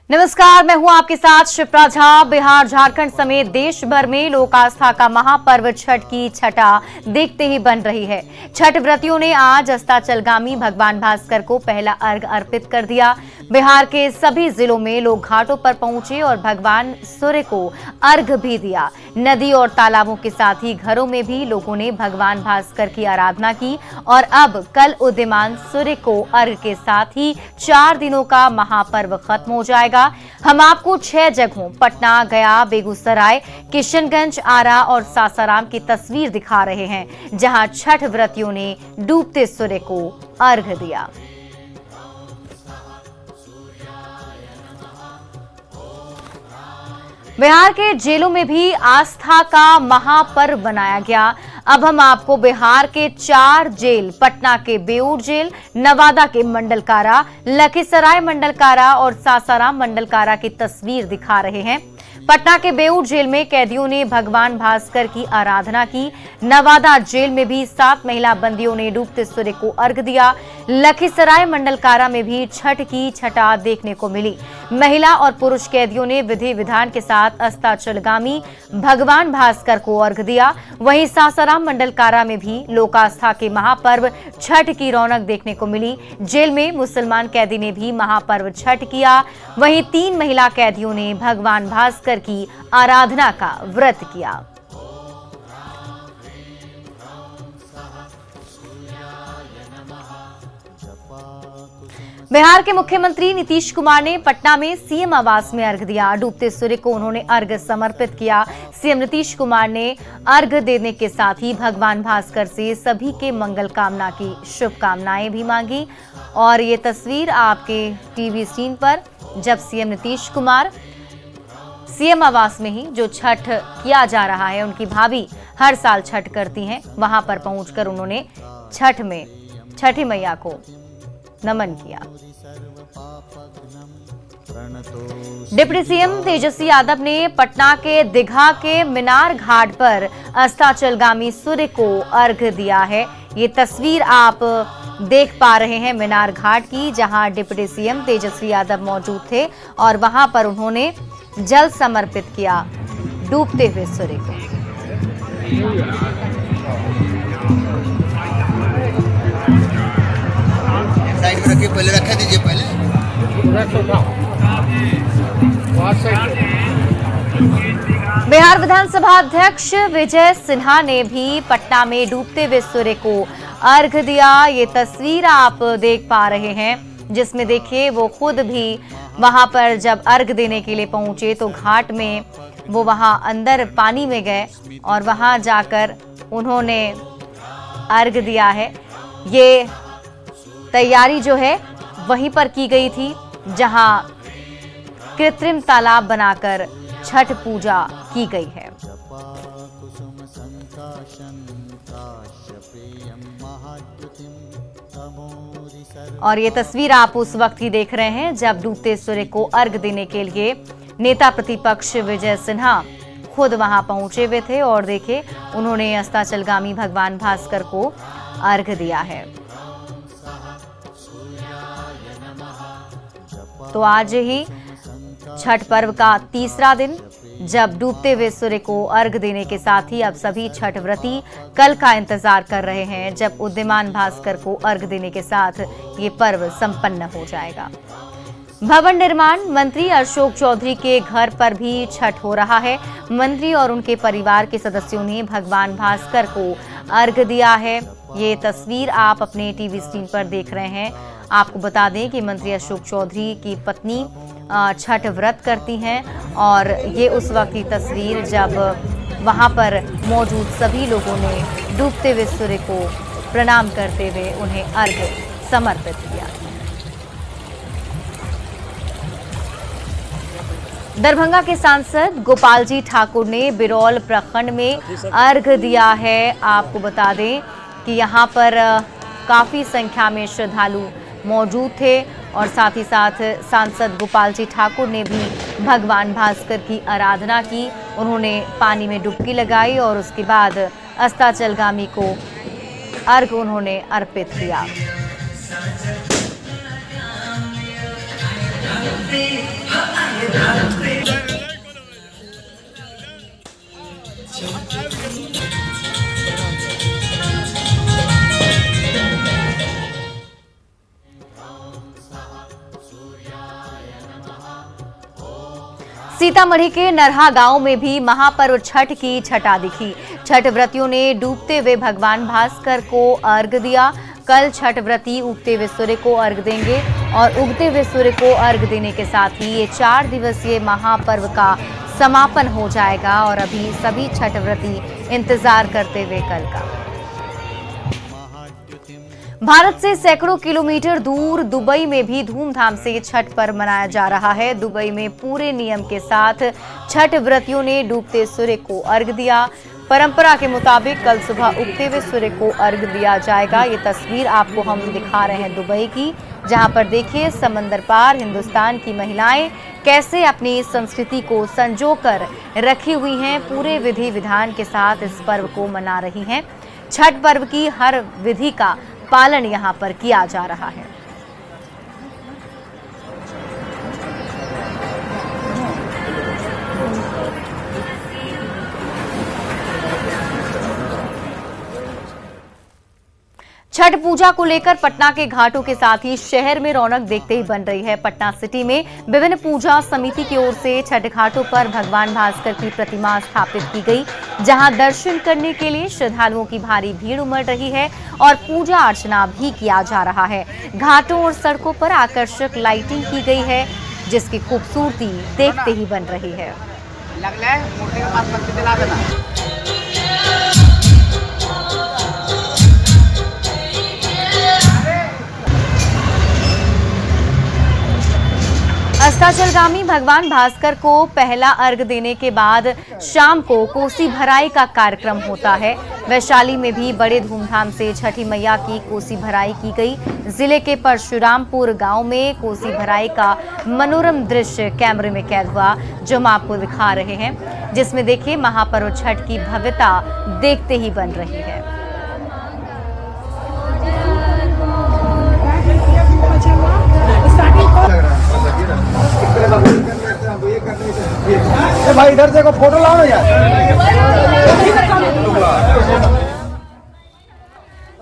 नमस्कार, मैं हूं आपके साथ शिप्रा झा। बिहार, झारखंड समेत देश भर में लोक आस्था का महापर्व छठ की छठा देखते ही बन रही है। छठ व्रतियों ने आज अस्ताचलगामी भगवान भास्कर को पहला अर्घ अर्पित कर दिया। बिहार के सभी जिलों में लोग घाटों पर पहुंचे और भगवान सूर्य को अर्घ भी दिया। नदी और तालाबों के साथ ही घरों में भी लोगों ने भगवान भास्कर की आराधना की और अब कल उदीयमान सूर्य को अर्घ के साथ ही 4 दिनों का महापर्व खत्म हो जाएगा। हम आपको 6 जगहों पटना, गया, बेगूसराय, किशनगंज, आरा और सासाराम की तस्वीर दिखा रहे हैं, जहां छठ व्रतियों ने डूबते सूर्य को अर्घ दिया। बिहार के जेलों में भी आस्था का महापर्व बनाया गया। अब हम आपको बिहार के 4 जेल, पटना के बेऊर जेल, नवादा के मंडल कारा, लखीसराय मंडल कारा और सासाराम मंडल कारा की तस्वीर दिखा रहे हैं। पटना के बेऊर जेल में कैदियों ने भगवान भास्कर की आराधना की। नवादा जेल में भी 7 महिला बंदियों ने डूबते सूर्य को अर्घ दिया। लखीसराय मंडल कारा में भी छठ की छठा देखने को मिली। महिला और पुरुष कैदियों ने विधि विधान के साथ अस्ताचलगामी भगवान भास्कर को अर्घ दिया। वहीं सासाराम मंडल कारा में भी लोक आस्था के महापर्व छठ की रौनक देखने को मिली। जेल में मुसलमान कैदी ने भी महापर्व छठ किया। वहीं 3 महिला कैदियों ने भगवान भास्कर की आराधना का व्रत किया। बिहार के मुख्यमंत्री नीतीश कुमार ने पटना में सीएम आवास में अर्घ दिया। डूबते सूर्य को उन्होंने अर्घ समर्पित किया। सीएम नीतीश कुमार ने अर्घ देने के साथ ही भगवान भास्कर से सभी के मंगल कामना की शुभकामनाएं भी मांगी। और ये तस्वीर आपके टीवी स्क्रीन पर, जब सीएम नीतीश कुमार सीएम आवास में ही जो छठ किया जा रहा है, उनकी भाभी हर साल छठ करती हैं, वहां पर पहुंचकर उन्होंने छठ में छठी मैया को नमन किया। डिप्टी सीएम तेजस्वी यादव ने पटना के दीघा के मीनार घाट पर अस्ताचलगामी सूर्य को अर्घ दिया है। ये तस्वीर आप देख पा रहे हैं मीनार घाट की, जहां डिप्टी सीएम तेजस्वी यादव मौजूद थे और वहां पर उन्होंने जल समर्पित किया डूबते हुए सूर्य को। साइड में रखिए, पहले रखे दीजिए पहले। बिहार विधानसभा अध्यक्ष विजय सिन्हा ने भी पटना में डूबते हुए सूर्य को अर्घ दिया। ये तस्वीर आप देख पा रहे हैं, जिसमें देखिए वो खुद भी वहां पर जब अर्घ देने के लिए पहुंचे तो घाट में वो वहां अंदर पानी में गए और वहां जाकर उन्होंने अर्घ दिया है। ये तैयारी जो है वहीं पर की गई थी, जहां कृत्रिम तालाब बनाकर छठ पूजा की गई है। और ये तस्वीर आप उस वक्त की देख रहे हैं जब डूबते सूर्य को अर्घ देने के लिए नेता प्रतिपक्ष विजय सिन्हा खुद वहां पहुंचे हुए थे और देखिए उन्होंने अस्ताचलगामी भगवान भास्कर को अर्घ दिया है। तो आज ही छठ पर्व का तीसरा दिन, जब डूबते हुए सूर्य को अर्घ देने के साथ ही अब सभी छठ व्रती कल का इंतजार कर रहे हैं, जब उदीयमान भास्कर को अर्घ देने के साथ ये पर्व संपन्न हो जाएगा। भवन निर्माण मंत्री अशोक चौधरी के घर पर भी छठ हो रहा है। मंत्री और उनके परिवार के सदस्यों ने भगवान भास्कर को अर्घ दिया है। ये तस्वीर आप अपने टीवी स्क्रीन पर देख रहे हैं। आपको बता दें कि मंत्री अशोक चौधरी की पत्नी छठ व्रत करती हैं और ये उस वक्त की तस्वीर जब वहां पर मौजूद सभी लोगों ने डूबते हुए सूर्य को प्रणाम करते हुए उन्हें अर्घ्य समर्पित किया। दरभंगा के सांसद गोपाल जी ठाकुर ने बिरौल प्रखंड में अर्घ दिया है। आपको बता दें कि यहाँ पर काफी संख्या में श्रद्धालु मौजूद थे और साथ ही साथ सांसद गोपाल जी ठाकुर ने भी भगवान भास्कर की आराधना की। उन्होंने पानी में डुबकी लगाई और उसके बाद अस्ताचलगामी को अर्घ उन्होंने अर्पित किया। be सीतामढ़ी के नरहा गांव में भी महापर्व छठ की छटा दिखी। छठ व्रतियों ने डूबते हुए भगवान भास्कर को अर्घ दिया। कल छठ व्रती उगते हुए सूर्य को अर्घ देंगे और उगते हुए सूर्य को अर्घ देने के साथ ही ये 4 दिवसीय महापर्व का समापन हो जाएगा और अभी सभी छठ व्रती इंतजार करते हुए कल का। भारत से सैकड़ों किलोमीटर दूर दुबई में भी धूमधाम से छठ पर्व मनाया जा रहा है। दुबई में पूरे नियम के साथ छठ व्रतियों ने डूबते सूर्य को अर्घ दिया। परंपरा के मुताबिक कल सुबह उगते हुए सूर्य को अर्घ दिया जाएगा। ये तस्वीर आपको हम दिखा रहे हैं दुबई की, जहां पर देखिए समंदर पार हिंदुस्तान की महिलाएं कैसे अपनी संस्कृति को संजोकर रखी हुई हैं। पूरे विधि विधान के साथ इस पर्व को मना रही हैं। छठ पर्व की हर विधि का पालन यहां पर किया जा रहा है। छठ पूजा को लेकर पटना के घाटों के साथ ही शहर में रौनक देखते ही बन रही है। पटना सिटी में विभिन्न पूजा समिति की ओर से छठ घाटों पर भगवान भास्कर की प्रतिमा स्थापित की गई, जहां दर्शन करने के लिए श्रद्धालुओं की भारी भीड़ उमड़ रही है और पूजा अर्चना भी किया जा रहा है। घाटों और सड़कों पर आकर्षक लाइटिंग की गई है, जिसकी खूबसूरती देखते ही बन रही है। अस्ताचलगामी भगवान भास्कर को पहला अर्घ देने के बाद शाम को कोसी भराई का कार्यक्रम होता है। वैशाली में भी बड़े धूमधाम से छठी मैया की कोसी भराई की गई। जिले के परशुरामपुर गांव में कोसी भराई का मनोरम दृश्य कैमरे में कैद हुआ, जो हम आपको दिखा रहे हैं, जिसमें देखिए महापर्व छठ की भव्यता देखते ही बन रही है। भाई इधर से फोटो लाओ ना यार।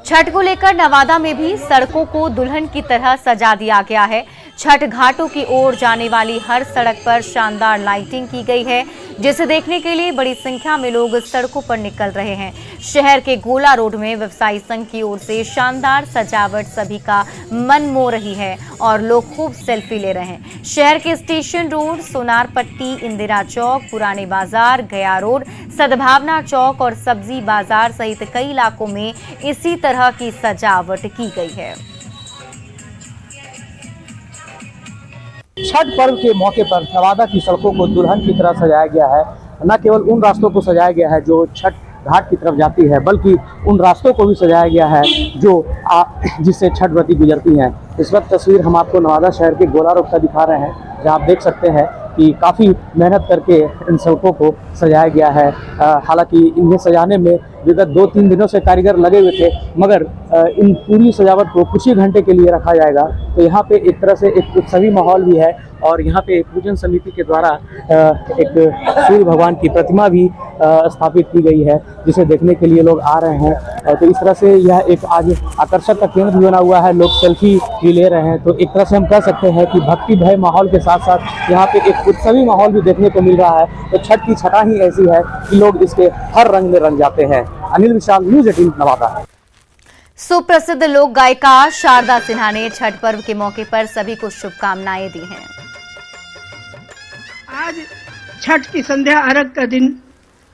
छठ को लेकर नवादा में भी सड़कों को दुल्हन की तरह सजा दिया गया है। छठ घाटों की ओर जाने वाली हर सड़क पर शानदार लाइटिंग की गई है, जिसे देखने के लिए बड़ी संख्या में लोग सड़कों पर निकल रहे हैं। शहर के गोला रोड में व्यवसायी संघ की ओर से शानदार सजावट सभी का मन मोह रही है और लोग खूब सेल्फी ले रहे हैं। शहर के स्टेशन रोड, सोनार पट्टी, इंदिरा चौक, पुराने बाजार, गया रोड, सद्भावना चौक और सब्जी बाजार सहित कई इलाकों में इसी तरह की सजावट की गई है। छठ पर्व के मौके पर नवादा की सड़कों को दुल्हन की तरह सजाया गया है। न केवल उन रास्तों को सजाया गया है जो छठ घाट की तरफ जाती है, बल्कि उन रास्तों को भी सजाया गया है जो जिससे छठ व्रती गुजरती हैं। इस वक्त तस्वीर हम आपको नवादा शहर के गोला रोड का दिखा रहे हैं, जहाँ आप देख सकते हैं कि काफ़ी मेहनत करके इन सड़कों को सजाया गया है। हालांकि इन्हें सजाने में विगत 2-3 दिनों से कारीगर लगे हुए थे, मगर इन पूरी सजावट को कुछ ही घंटे के लिए रखा जाएगा। तो यहाँ पे एक तरह से एक उत्सवी माहौल भी है और यहाँ पे पूजन समिति के द्वारा एक सूर्य भगवान की प्रतिमा भी स्थापित की गई है, जिसे देखने के लिए लोग आ रहे हैं। तो इस तरह से यह एक आज आकर्षक का केंद्र भी बना हुआ है। लोग सेल्फी भी ले रहे हैं। तो एक तरह से हम कह सकते हैं कि भक्ति भय माहौल के साथ साथ यहाँ पे एक उत्सवी माहौल भी देखने को मिल रहा है। तो छठ की छटा ही ऐसी है कि लोग इसके हर रंग में रंग जाते हैं। अनिल विशाल, न्यूज़ 18 नवादा। सुप्रसिद्ध लोक गायिका शारदा सिन्हा ने छठ पर्व के मौके पर सभी को शुभकामनाएं दी हैं। आज छठ की संध्या अर्घ का दिन,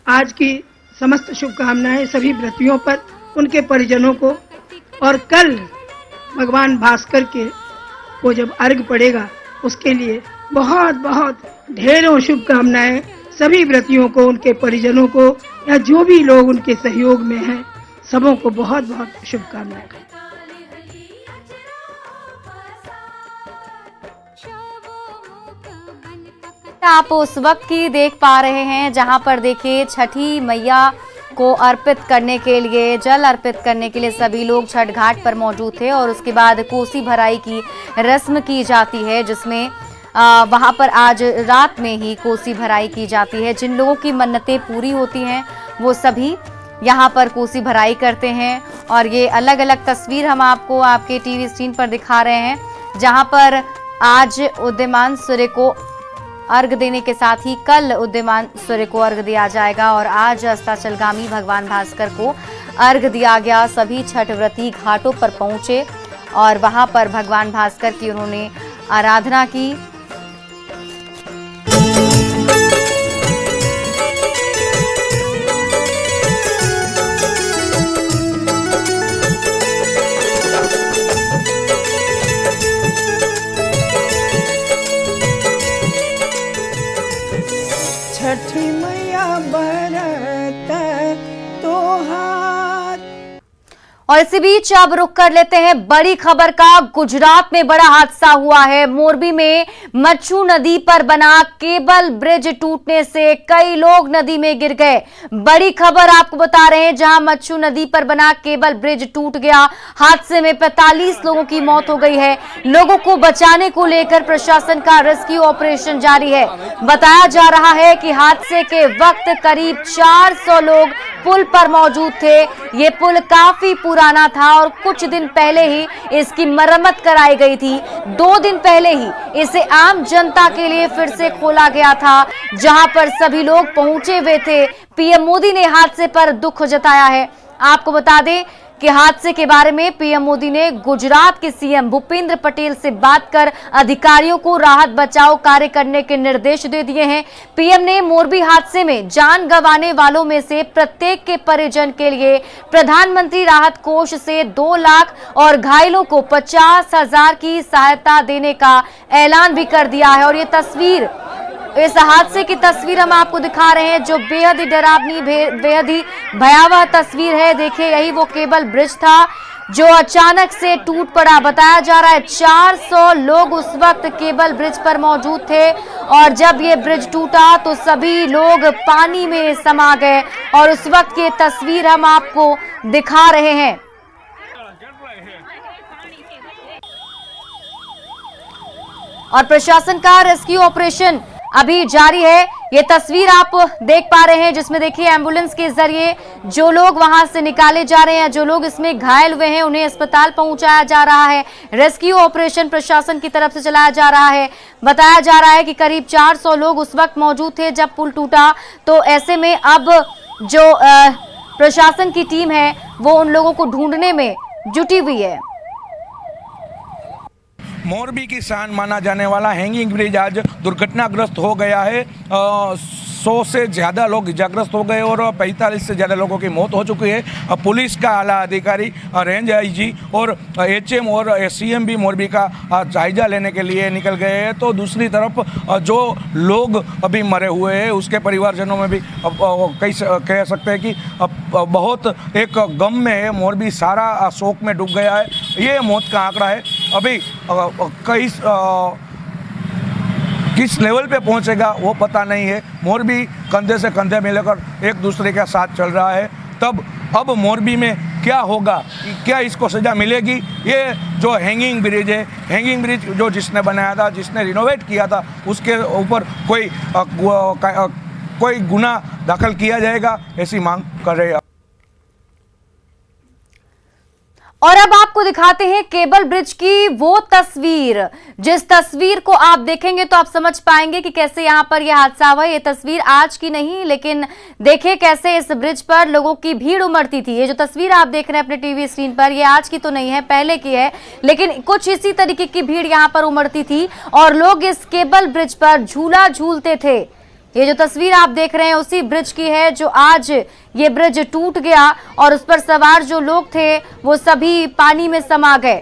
आज की समस्त शुभकामनाएं सभी व्रतियों पर, उनके परिजनों को, और कल भगवान भास्कर को जब अर्घ पड़ेगा उसके लिए बहुत बहुत ढेरों शुभकामनाएं सभी व्रतियों को, उनके परिजनों को, या जो भी लोग उनके सहयोग में हैं, सबों को बहुत बहुत शुभकामनाएं। आप उस वक्त की देख पा रहे हैं जहां पर देखिए छठी मैया को अर्पित करने के लिए, जल अर्पित करने के लिए सभी लोग छठ घाट पर मौजूद थे और उसके बाद कोसी भराई की रस्म की जाती है, जिसमें वहां पर आज रात में ही कोसी भराई की जाती है। जिन लोगों की मन्नतें पूरी होती हैं वो सभी यहाँ पर कोसी भराई करते हैं और ये अलग अलग तस्वीर हम आपको आपके टीवी स्क्रीन पर दिखा रहे हैं, जहाँ पर आज उदीयमान सूर्य को अर्घ देने के साथ ही कल उदीयमान सूर्य को अर्घ दिया जाएगा और आज अस्ताचलगामी भगवान भास्कर को अर्घ दिया गया। सभी छठ व्रती घाटों पर पहुंचे और वहां पर भगवान भास्कर की उन्होंने आराधना की। छठी मैया बरत तोहार। और इसी बीच अब रुख कर लेते हैं बड़ी खबर का। गुजरात में बड़ा हादसा हुआ है। मोरबी में मच्छू नदी पर बना केबल ब्रिज टूटने से कई लोग नदी में गिर गए। बड़ी खबर आपको बता रहे हैं, जहां मच्छू नदी पर बना केबल ब्रिज टूट गया। हादसे में 45 लोगों की मौत हो गई है। लोगों को बचाने को लेकर प्रशासन का रेस्क्यू ऑपरेशन जारी है। बताया जा रहा है कि हादसे के वक्त करीब 400 लोग पुल पर मौजूद थे। ये पुल काफी पुराना था और कुछ दिन पहले ही इसकी मरम्मत कराई गई थी। 2 दिन पहले ही इसे आम जनता के लिए फिर से खोला गया था, जहां पर सभी लोग पहुंचे हुए थे। पीएम मोदी ने हादसे पर दुख जताया है। आपको बता दें कि हादसे के बारे में पीएम मोदी ने गुजरात के सीएम भूपेंद्र पटेल से बात कर अधिकारियों को राहत बचाव कार्य करने के निर्देश दे दिए हैं। पीएम ने मोरबी हादसे में जान गंवाने वालों में से प्रत्येक के परिजन के लिए प्रधानमंत्री राहत कोष से 2 लाख और घायलों को 50,000 की सहायता देने का ऐलान भी कर दिया है। और ये तस्वीर, इस हादसे की तस्वीर हम आपको दिखा रहे हैं, जो बेहद ही डरावनी, बेहद ही भयावह तस्वीर है। देखिए, यही वो केबल ब्रिज था जो अचानक से टूट पड़ा। बताया जा रहा है 400 लोग उस वक्त केबल ब्रिज पर मौजूद थे और जब ये ब्रिज टूटा तो सभी लोग पानी में समा गए। और उस वक्त की तस्वीर हम आपको दिखा रहे हैं। और प्रशासन का रेस्क्यू ऑपरेशन अभी जारी है। ये तस्वीर आप देख पा रहे हैं, जिसमें देखिए एम्बुलेंस के जरिए जो लोग वहां से निकाले जा रहे हैं, जो लोग इसमें घायल हुए हैं, उन्हें अस्पताल पहुंचाया जा रहा है। रेस्क्यू ऑपरेशन प्रशासन की तरफ से चलाया जा रहा है। बताया जा रहा है कि करीब 400 लोग उस वक्त मौजूद थे जब पुल टूटा। तो ऐसे में अब जो प्रशासन की टीम है वो उन लोगों को ढूंढने में जुटी हुई है। मोरबी की शान माना जाने वाला हैंगिंग ब्रिज आज दुर्घटनाग्रस्त हो गया है। 100 से ज़्यादा लोग इजाग्रस्त हो गए और 45 से ज़्यादा लोगों की मौत हो चुकी है। पुलिस का आला अधिकारी, रेंज आईजी और एचएम और सीएम भी मोरबी का जायजा लेने के लिए निकल गए हैं। तो दूसरी तरफ जो लोग अभी मरे हुए हैं उसके परिवारजनों में भी कह सकते हैं कि बहुत एक गम में है। मोरबी सारा शोक में डूब गया है। ये मौत का आंकड़ा है। अभी किस लेवल पे पहुंचेगा वो पता नहीं है। मोरबी कंधे से कंधे मिलाकर एक दूसरे के साथ चल रहा है। तब अब मोरबी में क्या होगा, क्या इसको सज़ा मिलेगी? ये जो हैंगिंग ब्रिज है, हैंगिंग ब्रिज जो जिसने बनाया था, जिसने रिनोवेट किया था, उसके ऊपर कोई गुना दाखिल किया जाएगा, ऐसी मांग कर रहे हैं। और अब आपको दिखाते हैं केबल ब्रिज की वो तस्वीर, जिस तस्वीर को आप देखेंगे तो आप समझ पाएंगे कि कैसे यहाँ पर यह हादसा हुआ। ये तस्वीर आज की नहीं, लेकिन देखिए कैसे इस ब्रिज पर लोगों की भीड़ उमड़ती थी। ये जो तस्वीर आप देख रहे हैं अपने टीवी स्क्रीन पर, ये आज की तो नहीं है, पहले की है, लेकिन कुछ इसी तरीके की भीड़ यहाँ पर उमड़ती थी और लोग इस केबल ब्रिज पर झूला झूलते थे। ये जो तस्वीर आप देख रहे हैं उसी ब्रिज की है जो आज ये ब्रिज टूट गया और उस पर सवार जो लोग थे वो सभी पानी में समा गए।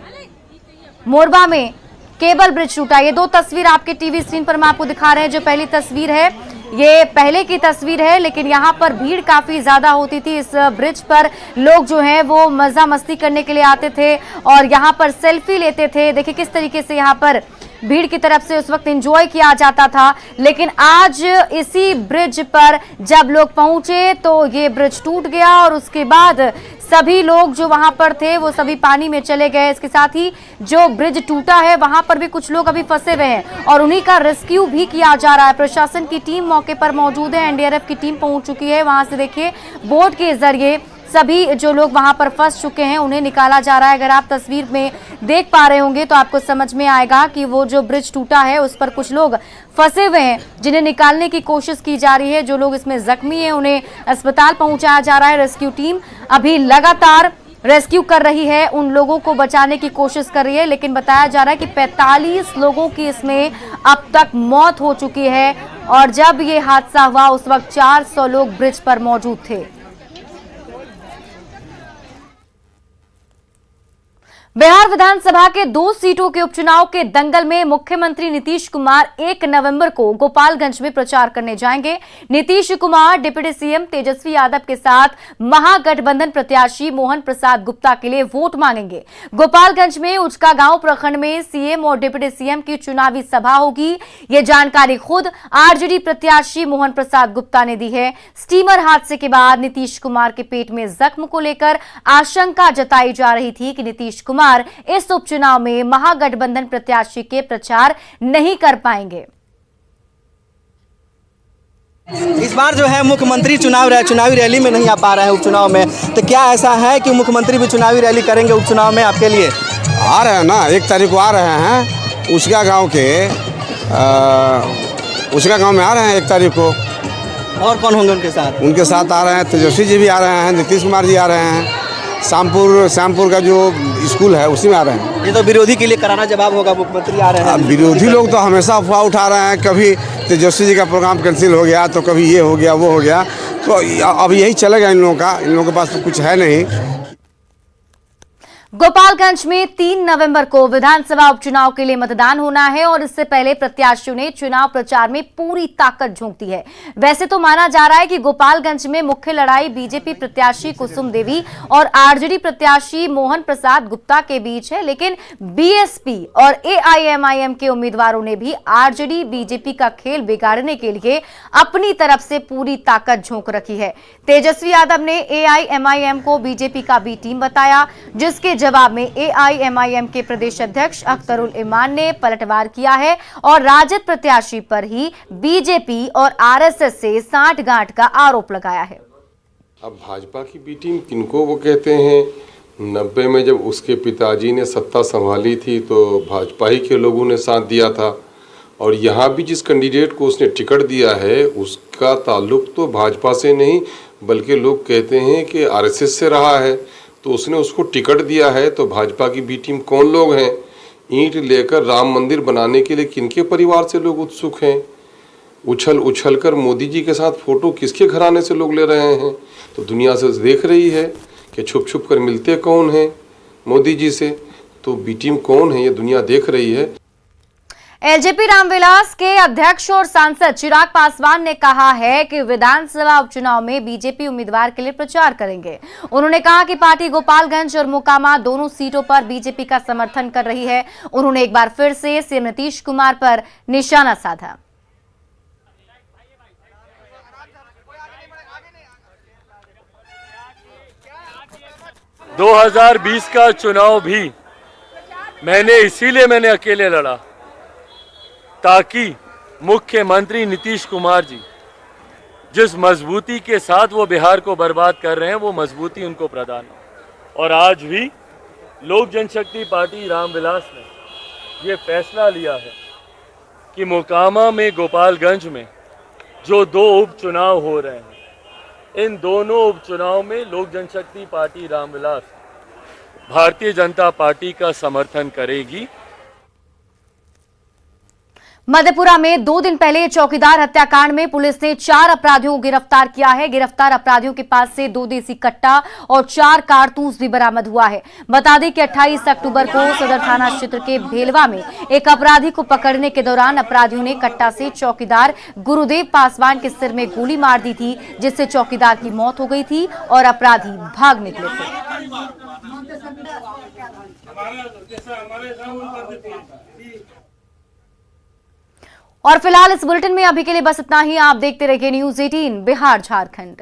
मोरबा में केबल ब्रिज टूटा। ये 2 तस्वीर आपके टीवी स्क्रीन पर हम आपको दिखा रहे हैं। जो पहली तस्वीर है ये पहले की तस्वीर है, लेकिन यहाँ पर भीड़ काफी ज्यादा होती थी। इस ब्रिज पर लोग जो हैं वो मजा मस्ती करने के लिए आते थे और यहाँ पर सेल्फी लेते थे। देखिए किस तरीके से यहाँ पर भीड़ की तरफ से उस वक्त एंजॉय किया जाता था। लेकिन आज इसी ब्रिज पर जब लोग पहुंचे तो ये ब्रिज टूट गया और उसके बाद सभी लोग जो वहां पर थे वो सभी पानी में चले गए। इसके साथ ही जो ब्रिज टूटा है वहां पर भी कुछ लोग अभी फंसे हुए हैं और उन्हीं का रेस्क्यू भी किया जा रहा है। प्रशासन की टीम मौके पर मौजूद है, एनडीआरएफ की टीम पहुंच चुकी है। वहां से देखिए बोट के जरिए सभी जो लोग वहां पर फंस चुके हैं उन्हें निकाला जा रहा है। अगर आप तस्वीर में देख पा रहे होंगे तो आपको समझ में आएगा कि वो जो ब्रिज टूटा है उस पर कुछ लोग फंसे हुए हैं जिन्हें निकालने की कोशिश की जा रही है। जो लोग इसमें जख्मी हैं उन्हें अस्पताल पहुंचाया जा रहा है। रेस्क्यू टीम अभी लगातार रेस्क्यू कर रही है, उन लोगों को बचाने की कोशिश कर रही है, लेकिन बताया जा रहा है कि 45 लोगों की इसमें अब तक मौत हो चुकी है और जब ये हादसा हुआ उस वक्त 400 लोग ब्रिज पर मौजूद थे। बिहार विधानसभा के 2 सीटों के उपचुनाव के दंगल में मुख्यमंत्री नीतीश कुमार 1 नवंबर को गोपालगंज में प्रचार करने जाएंगे। नीतीश कुमार डिप्टी सीएम तेजस्वी यादव के साथ महागठबंधन प्रत्याशी मोहन प्रसाद गुप्ता के लिए वोट मांगेंगे। गोपालगंज में उचका गांव प्रखंड में सीएम और डिप्टी सीएम की चुनावी सभा होगी। ये जानकारी खुद आरजेडी प्रत्याशी मोहन प्रसाद गुप्ता ने दी है। स्टीमर हादसे के बाद नीतीश कुमार के पेट में जख्म को लेकर आशंका जताई जा रही थी कि नीतीश कुमार इस उपचुनाव में महागठबंधन प्रत्याशी के प्रचार नहीं कर पाएंगे। इस बार जो है मुख्यमंत्री चुनावी रैली में नहीं आ पा रहे हैं उपचुनाव में, तो क्या ऐसा है कि मुख्यमंत्री भी चुनावी रैली करेंगे उपचुनाव में आपके लिए? आ रहे हैं ना, 1 तारीख को आ रहे हैं। उचका गांव में आ रहे हैं 1 तारीख को। और कौन होंगे उनके साथ? उनके साथ आ रहे हैं तेजस्वी जी भी आ रहे हैं, नीतीश कुमार जी आ रहे हैं, श्यामपुर का जो स्कूल है उसी में आ रहे हैं। ये तो विरोधी के लिए करारा जवाब होगा, मुख्यमंत्री आ रहे हैं। विरोधी लोग तो हमेशा अफवाह उठा रहे हैं, कभी तेजस्वी जी का प्रोग्राम कैंसिल हो गया तो कभी ये हो गया वो हो गया, तो अब यही चलेगा इन लोगों के पास तो कुछ है नहीं। गोपालगंज में 3 नवंबर को विधानसभा उपचुनाव के लिए मतदान होना है और इससे पहले प्रत्याशियों ने चुनाव प्रचार में पूरी ताकत झोंक दी है। वैसे तो माना जा रहा है कि गोपालगंज में मुख्य लड़ाई बीजेपी प्रत्याशी कुसुम देवी और आरजेडी प्रत्याशी मोहन प्रसाद गुप्ता के बीच है, लेकिन बीएसपी और एआईएमआईएम के उम्मीदवारों ने भी आरजेडी बीजेपी का खेल बिगाड़ने के लिए अपनी तरफ से पूरी ताकत झोंक रखी है। तेजस्वी यादव ने एआईएमआईएम को बीजेपी का बी टीम बताया, जिसके जवाब में एआईएमआईएम के प्रदेश अध्यक्ष अख्तरुल इमान ने पलटवार किया है और राजद प्रत्याशी पर ही बीजेपी और आरएसएस से सांठगांठ का आरोप लगाया है। अब भाजपा की बी टीम किनको वो कहते हैं? 90 में जब उसके पिताजी ने सत्ता संभाली थी तो भाजपा ही के लोगों ने साथ दिया था, और यहाँ भी जिस कैंडिडेट को उसने टिकट दिया है उसका ताल्लुक तो भाजपा से नहीं बल्कि लोग कहते हैं कि आरएसएस से रहा है, तो उसने उसको टिकट दिया है। तो भाजपा की बी टीम कौन लोग हैं? ईंट लेकर राम मंदिर बनाने के लिए किनके परिवार से लोग उत्सुक हैं? उछल कर मोदी जी के साथ फोटो किसके घराने से लोग ले रहे हैं? तो दुनिया से देख रही है कि छुप कर मिलते कौन हैं मोदी जी से, तो बी टीम कौन है ये दुनिया देख रही है। एलजेपी रामविलास के अध्यक्ष और सांसद चिराग पासवान ने कहा है कि विधानसभा उपचुनाव में बीजेपी उम्मीदवार के लिए प्रचार करेंगे। उन्होंने कहा कि पार्टी गोपालगंज और मोकामा दोनों सीटों पर बीजेपी का समर्थन कर रही है। उन्होंने एक बार फिर से सीएम नीतीश कुमार पर निशाना साधा। – 2020 का चुनाव भी मैंने अकेले लड़ा ताकि मुख्यमंत्री नीतीश कुमार जी जिस मजबूती के साथ वो बिहार को बर्बाद कर रहे हैं वो मजबूती उनको प्रदान हो। और आज भी लोक जनशक्ति पार्टी रामविलास ने ये फैसला लिया है कि मोकामा में गोपालगंज में जो 2 उपचुनाव हो रहे हैं, इन दोनों उपचुनाव में लोक जनशक्ति पार्टी रामविलास भारतीय जनता पार्टी का समर्थन करेगी। मधेपुरा में 2 दिन पहले चौकीदार हत्याकांड में पुलिस ने 4 अपराधियों को गिरफ्तार किया है। गिरफ्तार अपराधियों के पास से 2 देसी कट्टा और 4 कारतूस भी बरामद हुआ है। बता दें कि 28 अक्टूबर को सदर थाना क्षेत्र के भेलवा में एक अपराधी को पकड़ने के दौरान अपराधियों ने कट्टा से चौकीदार गुरुदेव पासवान के सिर में गोली मार दी थी, जिससे चौकीदार की मौत हो गई थी और अपराधी भाग निकले थे। और फिलहाल इस बुलेटिन में अभी के लिए बस इतना ही। आप देखते रहिए न्यूज़ 18 बिहार झारखंड।